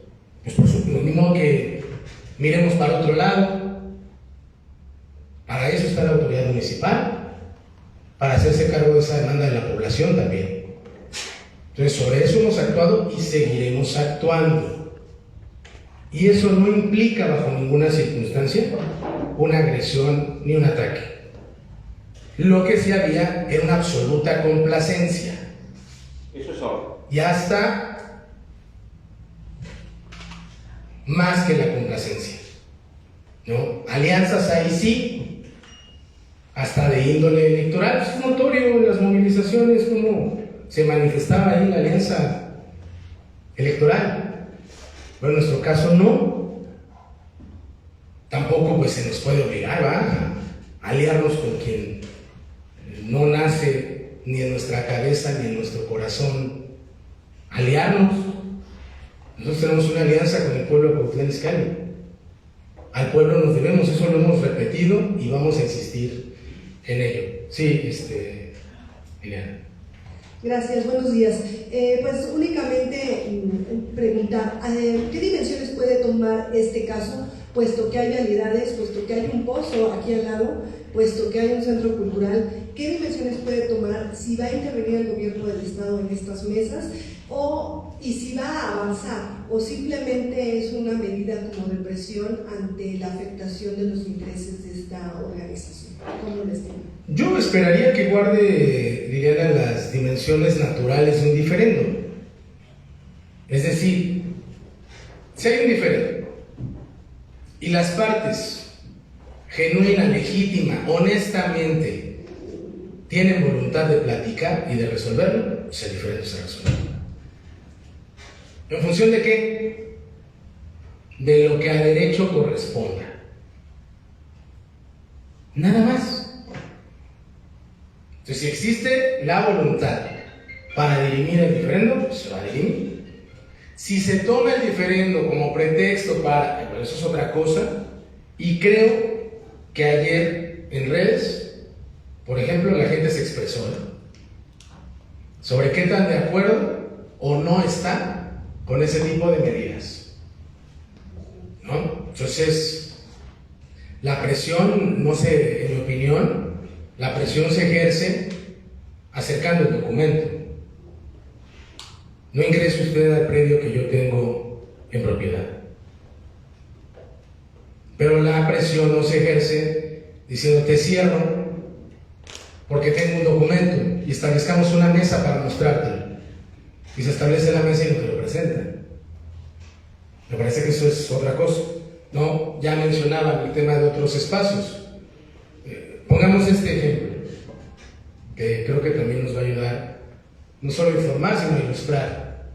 Pues por supuesto, ni modo que miremos para otro lado. Para eso está la autoridad municipal, para hacerse cargo de esa demanda de la población también. Entonces, sobre eso hemos actuado y seguiremos actuando. Y eso no implica, bajo ninguna circunstancia, una agresión ni un ataque. Lo que sí había era una absoluta complacencia. Eso es todo. Y hasta más que la complacencia, ¿no? Alianzas ahí sí, hasta de índole electoral. Es notorio en las movilizaciones cómo se manifestaba ahí la alianza electoral. Pero en nuestro caso no. Tampoco pues se nos puede obligar a aliarnos con quien no nace ni en nuestra cabeza ni en nuestro corazón aliarnos. Nosotros tenemos una alianza con el pueblo de Cuautitlán Izcalli. Al pueblo nos debemos, eso lo hemos repetido y vamos a insistir en ello. Sí, Eliana. Gracias, buenos días. Pues únicamente preguntar, ¿qué dimensiones puede tomar este caso, puesto que hay vialidades, puesto que hay un pozo aquí al lado, puesto que hay un centro cultural? ¿Qué dimensiones puede tomar si va a intervenir el gobierno del Estado en estas mesas y si va a avanzar o simplemente es una medida como de presión ante la afectación de los intereses de esta organización? ¿Cómo lo estiman? Yo esperaría que guarde, dirían, las dimensiones naturales de un diferendo. Es decir, si hay un diferendo y las partes, genuina, legítima, honestamente, tienen voluntad de platicar y de resolverlo, pues el diferendo se resuelve. ¿En función de qué? De lo que a derecho corresponda. Nada más. Entonces, si existe la voluntad para dirimir el diferendo, pues se va a dirimir. Si se toma el diferendo como pretexto para, bueno, eso es otra cosa, y creo que ayer en redes, por ejemplo, la gente se expresó, ¿no?, sobre qué tan de acuerdo o no está con ese tipo de medidas, ¿no? Entonces, la presión, no sé, en mi opinión, la presión se ejerce acercando el documento. No ingrese usted al predio que yo tengo en propiedad. Pero la presión no se ejerce diciendo te cierro porque tengo un documento y establezcamos una mesa para mostrártelo. Y se establece la mesa y no te lo presentan. Me parece que eso es otra cosa. No, ya mencionaba el tema de otros espacios. Pongamos este ejemplo, que creo que también nos va a ayudar no solo a informar, sino a ilustrar.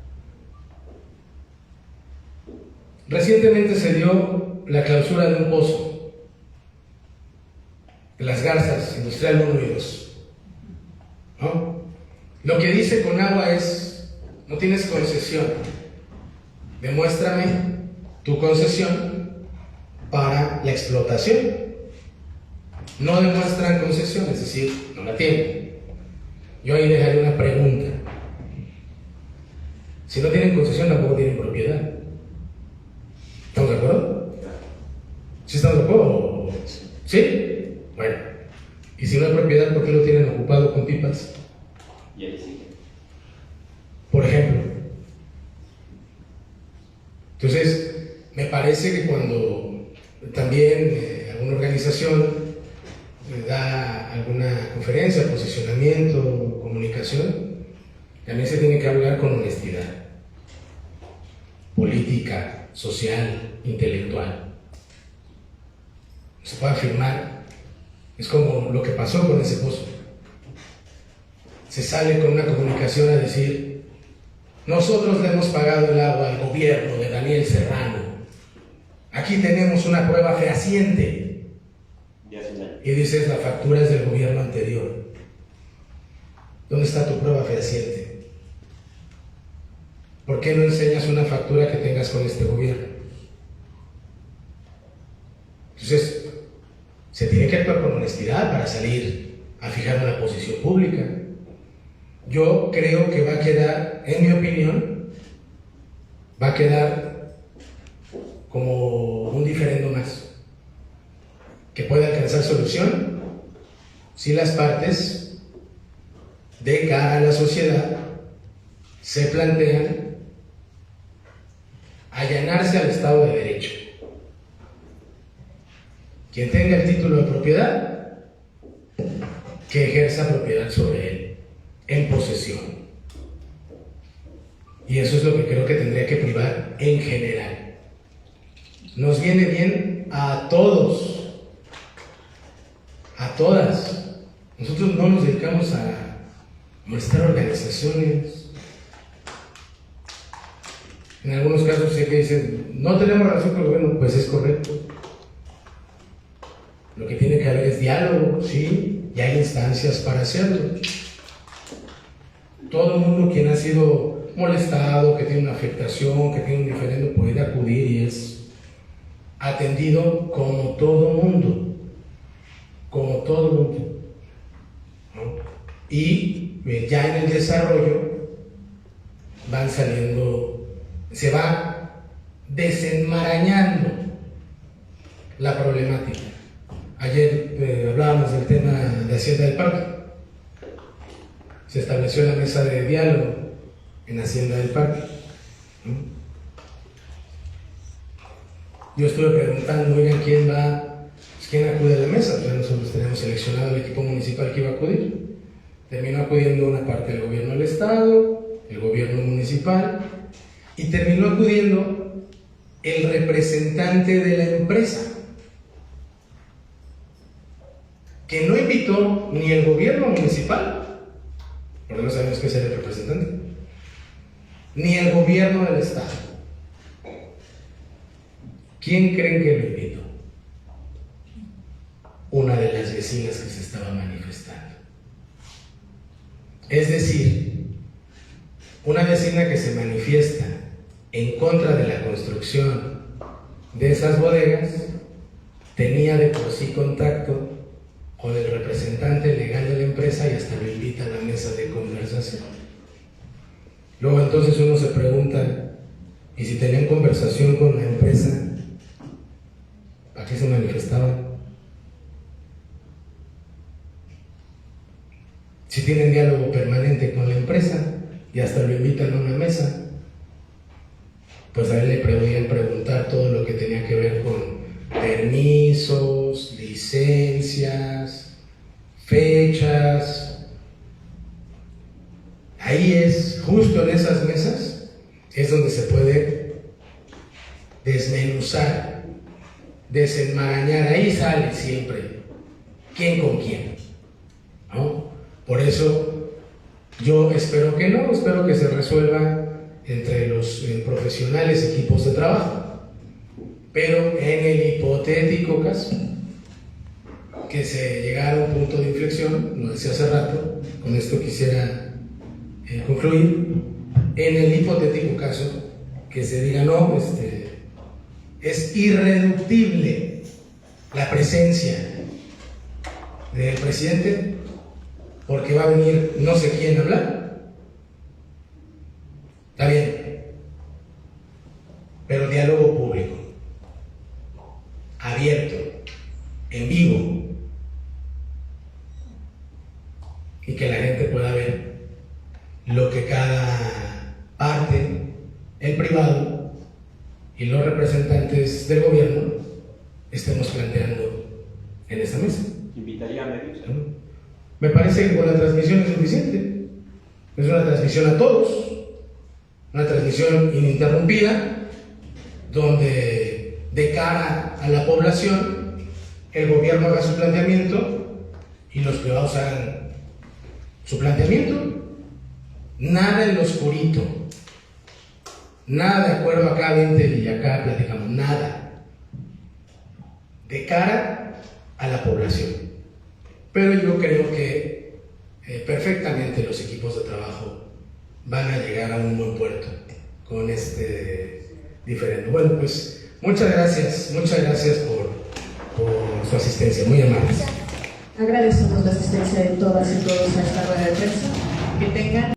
Recientemente se dio la clausura de un pozo, de Las Garzas, Industrial 1 y 2. ¿No? Lo que dice Conagua es, no tienes concesión, demuéstrame tu concesión para la explotación. No demuestran concesión, es decir, no la tienen. Yo ahí dejaré una pregunta. Si no tienen concesión, tampoco tienen propiedad. ¿Estamos de acuerdo? ¿Sí estamos de acuerdo? ¿Sí? Bueno. Y si no hay propiedad, ¿por qué lo tienen ocupado con pipas? Y ahí sí. Por ejemplo. Entonces, me parece que cuando también alguna organización da alguna conferencia, posicionamiento, comunicación, también se tiene que hablar con honestidad política, social, intelectual. No se puede afirmar. Es como lo que pasó con ese pozo. Se sale con una comunicación a decir: nosotros le hemos pagado el agua al gobierno de Daniel Serrano. Aquí tenemos una prueba fehaciente. Y dices: la factura es del gobierno anterior. ¿Dónde está tu prueba fehaciente? ¿Por qué no enseñas una factura que tengas con este gobierno? Entonces, se tiene que actuar con honestidad para salir a fijar una posición pública. Yo creo que va a quedar, en mi opinión, va a quedar como un diferendo más, que puede alcanzar solución si las partes, de cara a la sociedad, se plantean allanarse al Estado de Derecho. Quien tenga el título de propiedad, que ejerza propiedad sobre él, en posesión. Y eso es lo que creo que tendría que privar en general. Nos viene bien a todos, a todas. Nosotros no nos dedicamos a molestar organizaciones. En algunos casos sé que dicen: no tenemos razón con el gobierno. Pues es correcto. Lo que tiene que haber es diálogo, sí, y hay instancias para hacerlo. Todo el mundo quien ha sido molestado, que tiene una afectación, que tiene un diferendo, puede acudir y es atendido como todo mundo, como todo mundo, ¿no? Y ya en el desarrollo van saliendo, se va desenmarañando la problemática. Ayer hablábamos del tema de Hacienda del Parque. Se estableció la mesa de diálogo en Hacienda del Parque, ¿no? Yo estuve preguntando: oigan, ¿quién acude a la mesa? Pues nosotros tenemos seleccionado el equipo municipal que iba a acudir. Terminó acudiendo una parte del gobierno del Estado, el gobierno municipal, y terminó acudiendo el representante de la empresa, que no invitó ni el gobierno municipal, porque no sabemos qué es el representante, ni el gobierno del Estado. ¿Quién creen que lo invitó? Una de las vecinas que se estaba manifestando. Es decir, una vecina que se manifiesta en contra de la construcción de esas bodegas tenía de por sí contacto con el representante legal de la empresa y hasta lo invita a la mesa de conversación. Luego entonces uno se pregunta: ¿y si tenían conversación con la empresa, para qué se manifestaban? Si tienen diálogo permanente con la empresa y hasta lo invitan a una mesa, pues a él le podían preguntar todo lo que tenía que ver con permisos, licencias, fechas. Ahí es, justo en esas mesas, es donde se puede desmenuzar, desenmarañar. Ahí sale siempre quién con quién, ¿no? Por eso yo espero que no, espero que se resuelva entre los profesionales, equipos de trabajo. Pero en el hipotético caso que se llegara a un punto de inflexión, lo decía hace rato, con esto quisiera concluir, en el hipotético caso que se diga: no, es irreductible la presencia del presidente porque va a venir no sé quién a hablar. Está bien, pero diálogo público, abierto, en vivo, y que la gente pueda ver lo que cada parte, el privado representantes del gobierno estemos planteando en esta mesa. Invitaría a medios. Me parece que con la transmisión es suficiente. Es una transmisión a todos, una transmisión ininterrumpida, donde de cara a la población el gobierno haga su planteamiento y los privados hagan su planteamiento. Nada en lo oscurito, nada de acuerdo acá, vente y acá platicamos, nada. De cara a la población. Pero yo creo que perfectamente los equipos de trabajo van a llegar a un buen puerto con este diferendo. Bueno, pues muchas gracias por su asistencia, muy amables. Agradecemos la asistencia de todas y todos a esta rueda de prensa. Que tengan